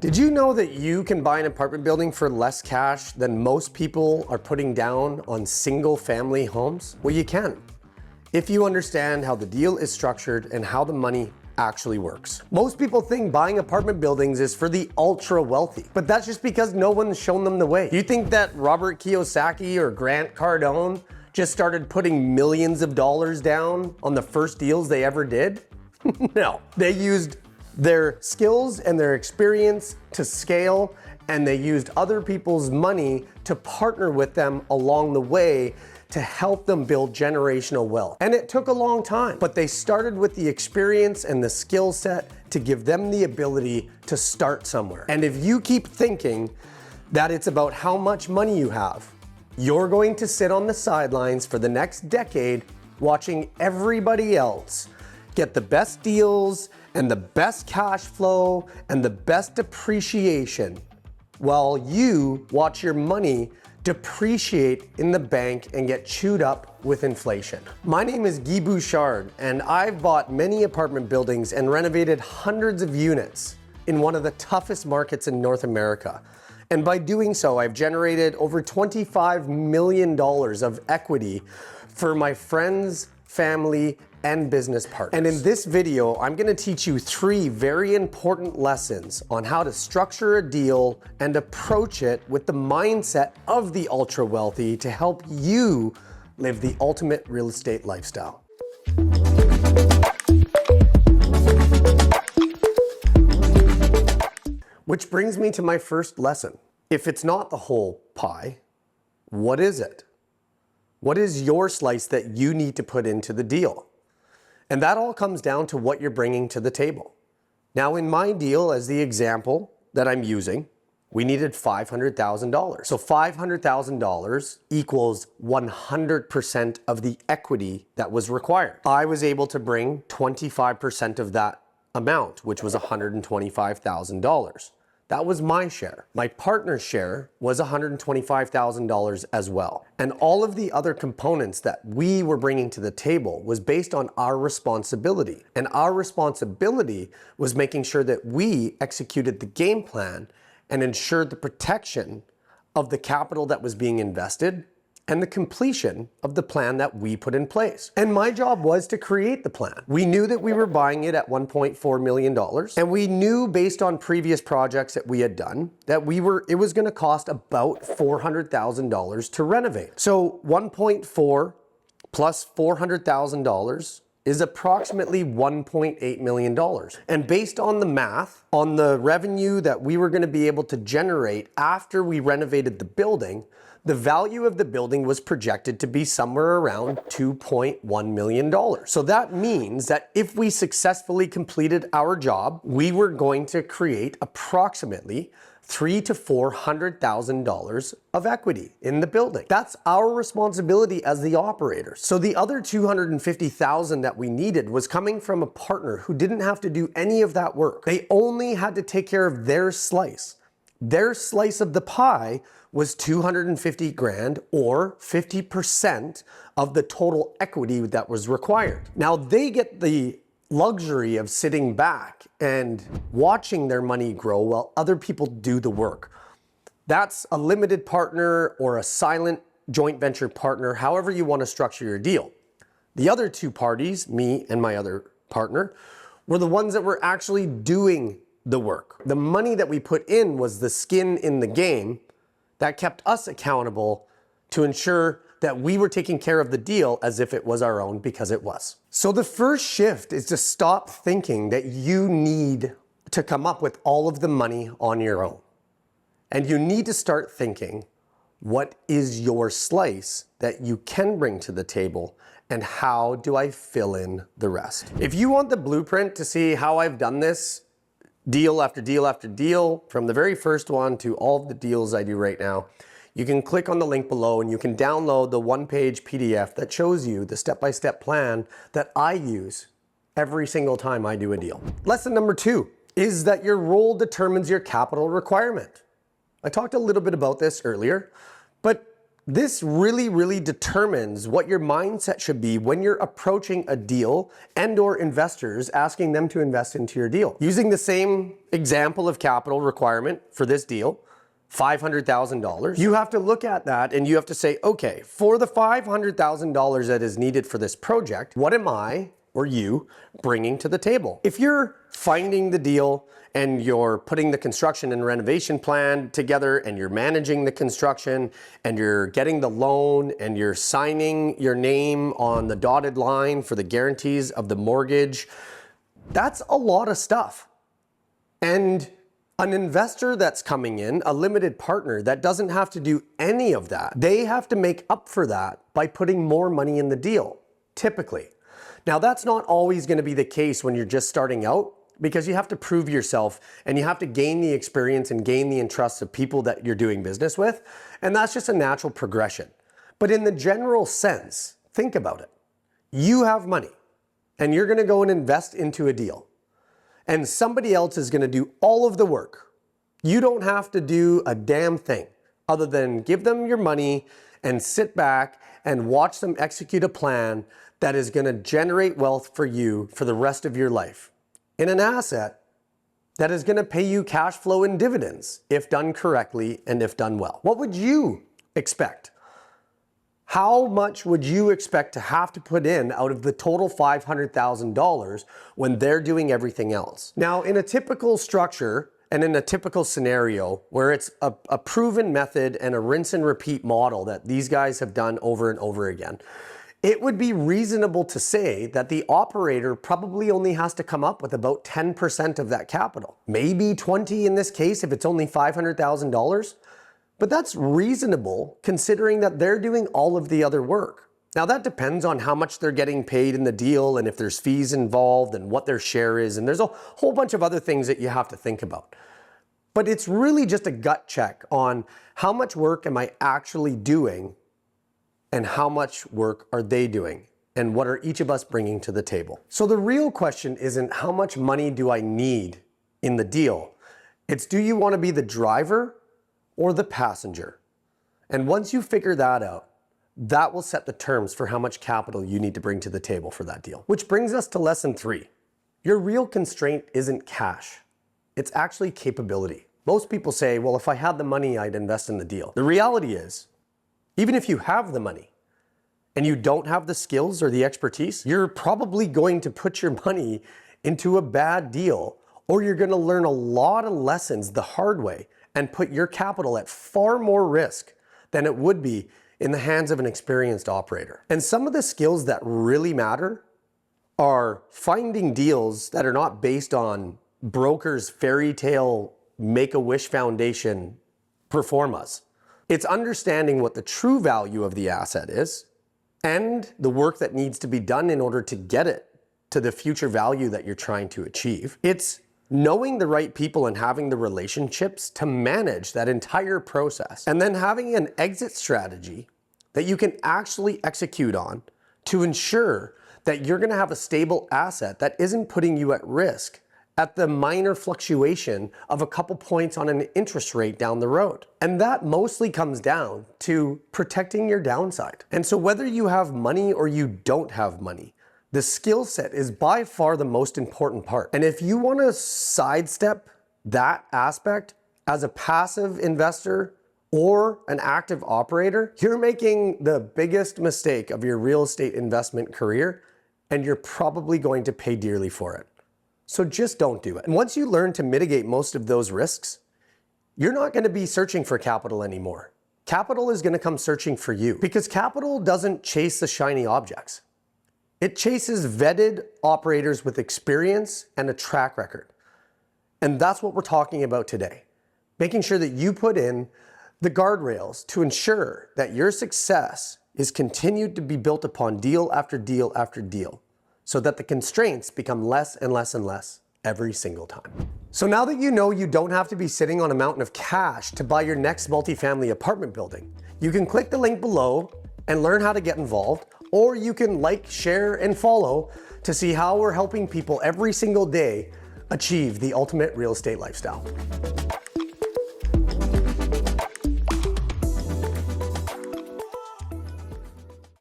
Did you know that you can buy an apartment building for less cash than most people are putting down on single family homes? Well, you can, if you understand how the deal is structured and how the money actually works. Most people think buying apartment buildings is for the ultra wealthy, but that's just because no one's shown them the way. You think that Robert Kiyosaki or Grant Cardone just started putting millions of dollars down on the first deals they ever did? No, they used their skills and their experience to scale, and they used other people's money to partner with them along the way to help them build generational wealth. And it took a long time, but they started with the experience and the skill set to give them the ability to start somewhere. And if you keep thinking that it's about how much money you have, you're going to sit on the sidelines for the next decade watching everybody else get the best deals and the best cash flow and the best depreciation while you watch your money depreciate in the bank and get chewed up with inflation. My name is Bouchard, and I've bought many apartment buildings and renovated hundreds of units in one of the toughest markets in North America. And by doing so, I've generated over $25 million of equity for my friends, family, and business partners. And in this video, I'm gonna teach you 3 very important lessons on how to structure a deal and approach it with the mindset of the ultra wealthy to help you live the ultimate real estate lifestyle. Which brings me to my first lesson. If it's not the whole pie, what is it? What is your slice that you need to put into the deal? And that all comes down to what you're bringing to the table. Now, in my deal, as the example that I'm using, we needed $500,000. So $500,000 equals 100% of the equity that was required. I was able to bring 25% of that amount, which was $125,000. That was my share. My partner's share was $125,000 as well. And all of the other components that we were bringing to the table was based on our responsibility. And our responsibility was making sure that we executed the game plan and ensured the protection of the capital that was being invested and the completion of the plan that we put in place. And my job was to create the plan. We knew that we were buying it at $1.4 million, and we knew based on previous projects that we had done that it was gonna cost about $400,000 to renovate. So 1.4 plus $400,000 is approximately $1.8 million. And based on the math, on the revenue that we were gonna be able to generate after we renovated the building, the value of the building was projected to be somewhere around $2.1 million. So that means that if we successfully completed our job, we were going to create approximately $300,000 to $400,000 of equity in the building. That's our responsibility as the operator. So the other $250,000 that we needed was coming from a partner who didn't have to do any of that work. They only had to take care of their slice. Their slice of the pie was $250,000 or 50% of the total equity that was required. Now they get the luxury of sitting back and watching their money grow while other people do the work. That's a limited partner or a silent joint venture partner, however you want to structure your deal. The other 2 parties, me and my other partner, were the ones that were actually doing the work. The money that we put in was the skin in the game that kept us accountable to ensure that we were taking care of the deal as if it was our own, because it was. So the first shift is to stop thinking that you need to come up with all of the money on your own. And you need to start thinking, what is your slice that you can bring to the table, and how do I fill in the rest? If you want the blueprint to see how I've done this, deal after deal after deal, from the very first one to all of the deals I do right now, you can click on the link below and you can download the 1-page PDF that shows you the step-by-step plan that I use every single time I do a deal. Lesson number 2 is that your role determines your capital requirement. I talked a little bit about this earlier, but This really determines what your mindset should be when you're approaching a deal and/or investors asking them to invest into your deal. Using the same example of capital requirement for this deal, $500,000, you have to look at that and you have to say, okay, for the $500,000 that is needed for this project, what am I or you bringing to the table? If you're finding the deal and you're putting the construction and renovation plan together and you're managing the construction and you're getting the loan and you're signing your name on the dotted line for the guarantees of the mortgage, that's a lot of stuff. And an investor that's coming in, a limited partner that doesn't have to do any of that, they have to make up for that by putting more money in the deal, typically. Now, that's not always going to be the case when you're just starting out, because you have to prove yourself and you have to gain the experience and gain the entrust of people that you're doing business with. And that's just a natural progression. But in the general sense, think about it. You have money and you're going to go and invest into a deal. And somebody else is going to do all of the work. You don't have to do a damn thing other than give them your money and sit back and watch them execute a plan that is going to generate wealth for you for the rest of your life in an asset that is going to pay you cash flow and dividends if done correctly and if done well. What would you expect? How much would you expect to have to put in out of the total $500,000 when they're doing everything else? Now, in a typical structure and in a typical scenario where it's a proven method and a rinse and repeat model that these guys have done over and over again, it would be reasonable to say that the operator probably only has to come up with about 10% of that capital. Maybe 20 in this case if it's only $500,000. But that's reasonable considering that they're doing all of the other work. Now that depends on how much they're getting paid in the deal and if there's fees involved and what their share is, and there's a whole bunch of other things that you have to think about. But it's really just a gut check on how much work am I actually doing and how much work are they doing and what are each of us bringing to the table. So the real question isn't how much money do I need in the deal? It's, do you want to be the driver or the passenger? And once you figure that out, that will set the terms for how much capital you need to bring to the table for that deal. Which brings us to lesson 3. Your real constraint isn't cash. It's actually capability. Most people say, well, if I had the money, I'd invest in the deal. The reality is, even if you have the money and you don't have the skills or the expertise, you're probably going to put your money into a bad deal, or you're going to learn a lot of lessons the hard way and put your capital at far more risk than it would be in the hands of an experienced operator. And some of the skills that really matter are finding deals that are not based on brokers' fairy tale make-a-wish foundation performas. It's understanding what the true value of the asset is and the work that needs to be done in order to get it to the future value that you're trying to achieve. It's knowing the right people and having the relationships to manage that entire process, and then having an exit strategy that you can actually execute on to ensure that you're going to have a stable asset that isn't putting you at risk at the minor fluctuation of a couple points on an interest rate down the road. And that mostly comes down to protecting your downside. And so whether you have money or you don't have money, the skill set is by far the most important part. And if you want to sidestep that aspect as a passive investor or an active operator, you're making the biggest mistake of your real estate investment career, and you're probably going to pay dearly for it. So just don't do it. And once you learn to mitigate most of those risks, you're not going to be searching for capital anymore. Capital is going to come searching for you, because capital doesn't chase the shiny objects. It chases vetted operators with experience and a track record. And that's what we're talking about today. Making sure that you put in the guardrails to ensure that your success is continued to be built upon deal after deal after deal, so that the constraints become less and less and less every single time. So now that you know you don't have to be sitting on a mountain of cash to buy your next multifamily apartment building, you can click the link below and learn how to get involved, or you can like, share, and follow to see how we're helping people every single day achieve the ultimate real estate lifestyle.